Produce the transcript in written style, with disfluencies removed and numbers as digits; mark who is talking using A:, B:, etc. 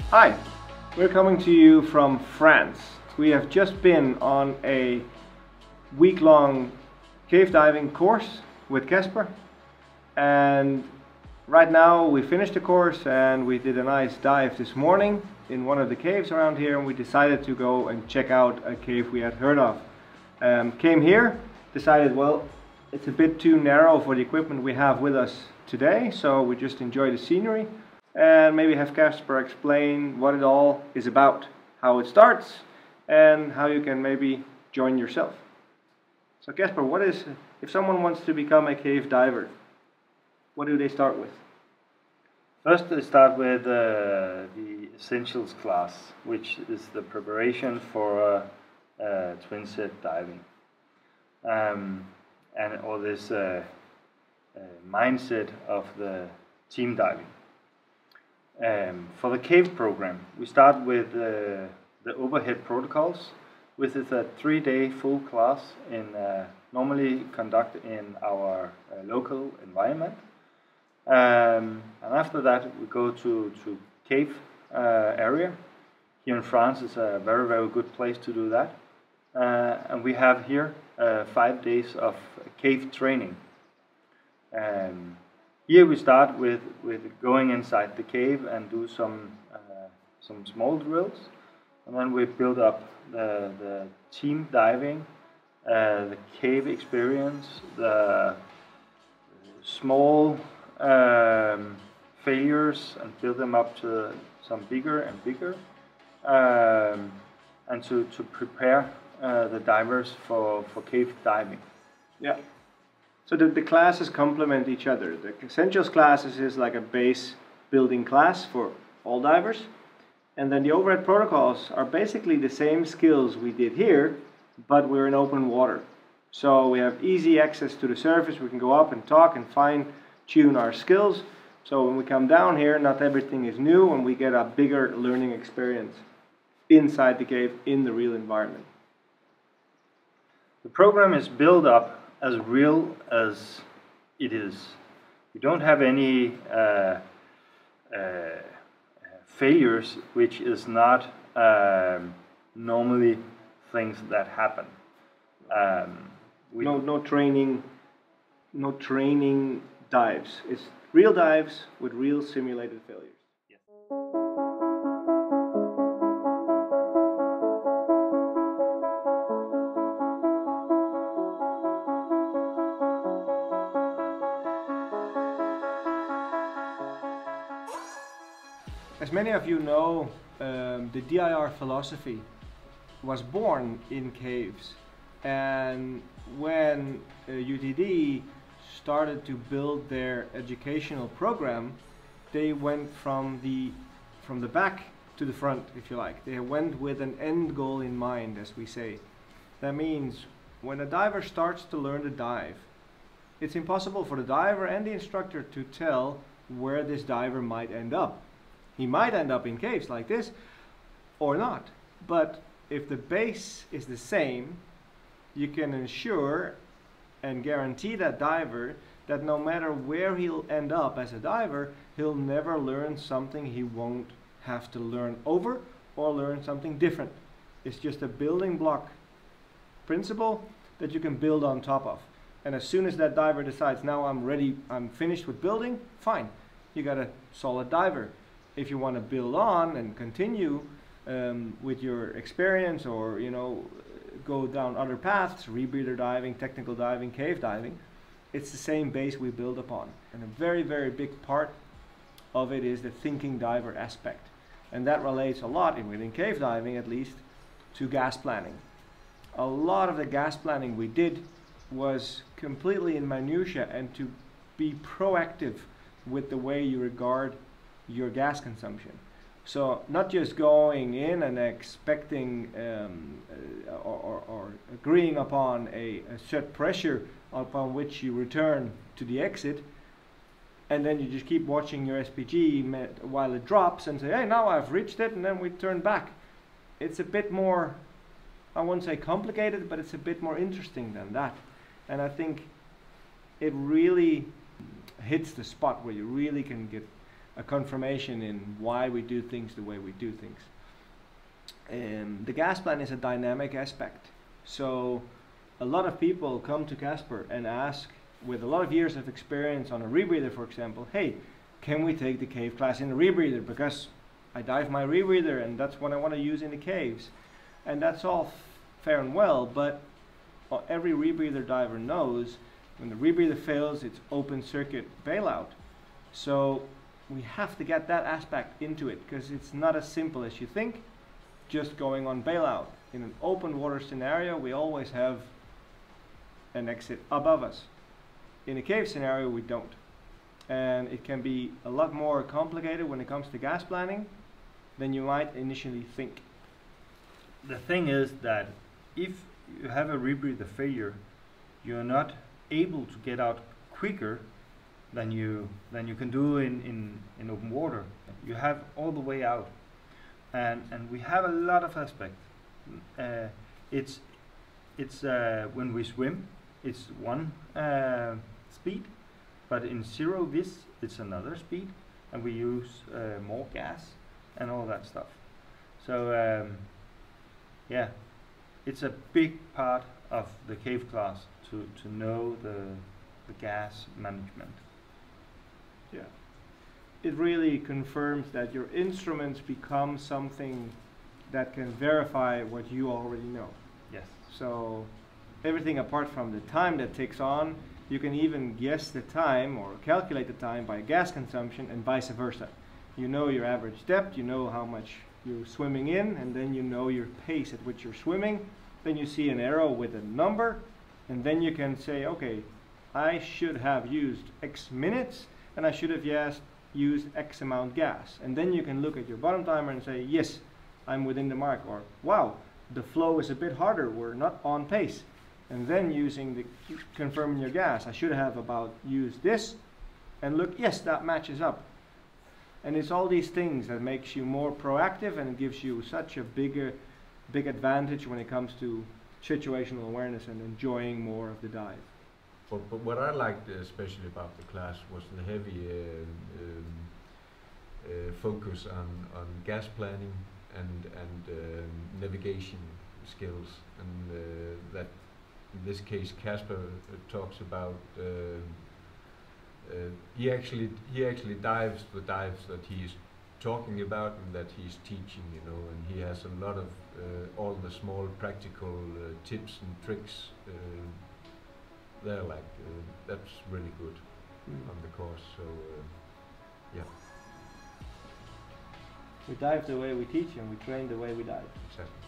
A: Hi, we're coming to you from France. We have just been on a week-long cave diving course with Casper, and right now we finished the course and we did a nice dive this morning in one of the caves around here, and we decided to go and check out a cave we had heard of. Came here, decided, well, it's a bit too narrow for the equipment we have with us today, so we just enjoy the scenery and maybe have Casper explain what it all is about, how it starts, and how you can maybe join yourself. So Casper, if someone wants to become a cave diver, what do they start with?
B: First, they start with the essentials class, which is the preparation for twin set diving, and all this mindset of the team diving. For the cave program, we start with the overhead protocols, which is a 3-day full class normally conducted in our local environment. And after that, we go to cave area. Here in France is a very, very good place to do that. And we have here 5 days of cave training. Here we start with going inside the cave and do some small drills, and then we build up the team diving, the cave experience, the small failures, and build them up to some bigger and bigger, and to prepare the divers for cave diving.
A: Yeah. So the classes complement each other. The Essentials classes is like a base building class for all divers. And then the overhead protocols are basically the same skills we did here, but we're in open water. So we have easy access to the surface. We can go up and talk and fine tune our skills. So when we come down here, not everything is new, and we get a bigger learning experience inside the cave in the real environment.
B: The program is built up as real as it is. We don't have any failures, which is not normally things that happen.
A: No training dives. It's real dives with real simulated failures.
B: Yes.
A: As many of you know, the DIR philosophy was born in caves, and when UTD started to build their educational program, they went from the back to the front, if you like. They went with an end goal in mind, as we say. That means when a diver starts to learn to dive, it's impossible for the diver and the instructor to tell where this diver might end up. He might end up in caves like this or not, but if the base is the same, you can ensure and guarantee that diver that no matter where he'll end up as a diver, he'll never learn something he won't have to learn over or learn something different. It's just a building block principle that you can build on top of. And as soon as that diver decides, now I'm ready, I'm finished with building, fine, you got a solid diver. If you want to build on and continue with your experience, or go down other paths, rebreather diving, technical diving, cave diving, it's the same base we build upon. And a very, very big part of it is the thinking diver aspect. And that relates a lot, within cave diving at least, to gas planning. A lot of the gas planning we did was completely in minutiae, and to be proactive with the way you regard your gas consumption. So not just going in and expecting or agreeing upon a set pressure upon which you return to the exit, and then you just keep watching your SPG while it drops and say, hey, now I've reached it, and then we turn back. It's a bit more, I won't say complicated, but it's a bit more interesting than that. And I think it really hits the spot where you really can get a confirmation in why we do things the way we do things. The gas plan is a dynamic aspect. So a lot of people come to Casper and ask, with a lot of years of experience on a rebreather, for example, hey, can we take the cave class in a rebreather? Because I dive my rebreather and that's what I want to use in the caves. And that's all fair and well, but every rebreather diver knows when the rebreather fails, it's open circuit bailout. So we have to get that aspect into it, because it's not as simple as you think, just going on bailout. In an open water scenario, we always have an exit above us. In a cave scenario, we don't. And it can be a lot more complicated when it comes to gas planning than you might initially think.
B: The thing is that if you have a rebreather failure, you're not able to get out quicker than you can do in open water. You have all the way out, and we have a lot of aspects. It's when we swim, it's one speed, but in zero vis it's another speed, and we use more gas and all that stuff. So yeah, it's a big part of the cave class to know the gas management.
A: Yeah, it really confirms that your instruments become something that can verify what you already know.
B: Yes.
A: So everything apart from the time that takes on, you can even guess the time or calculate the time by gas consumption and vice versa. You know your average depth, you know how much you're swimming in, and then you know your pace at which you're swimming. Then you see an arrow with a number, and then you can say, okay, I should have used X minutes, and I should have used X amount gas. And then you can look at your bottom timer and say, yes, I'm within the mark, or wow, the flow is a bit harder, we're not on pace. And then confirming your gas, I should have about used this, and look, yes, that matches up. And it's all these things that makes you more proactive, and it gives you such a big advantage when it comes to situational awareness and enjoying more of the dive.
C: But what I liked especially about the class was the heavy focus on gas planning and navigation skills, and that in this case Casper talks about he actually dives the dives that he's talking about and that he's teaching, you know, and he has a lot of all the small practical tips and tricks there, like that's really good on the course. So yeah,
A: we dive the way we teach and we train the way we dive.
C: Exactly.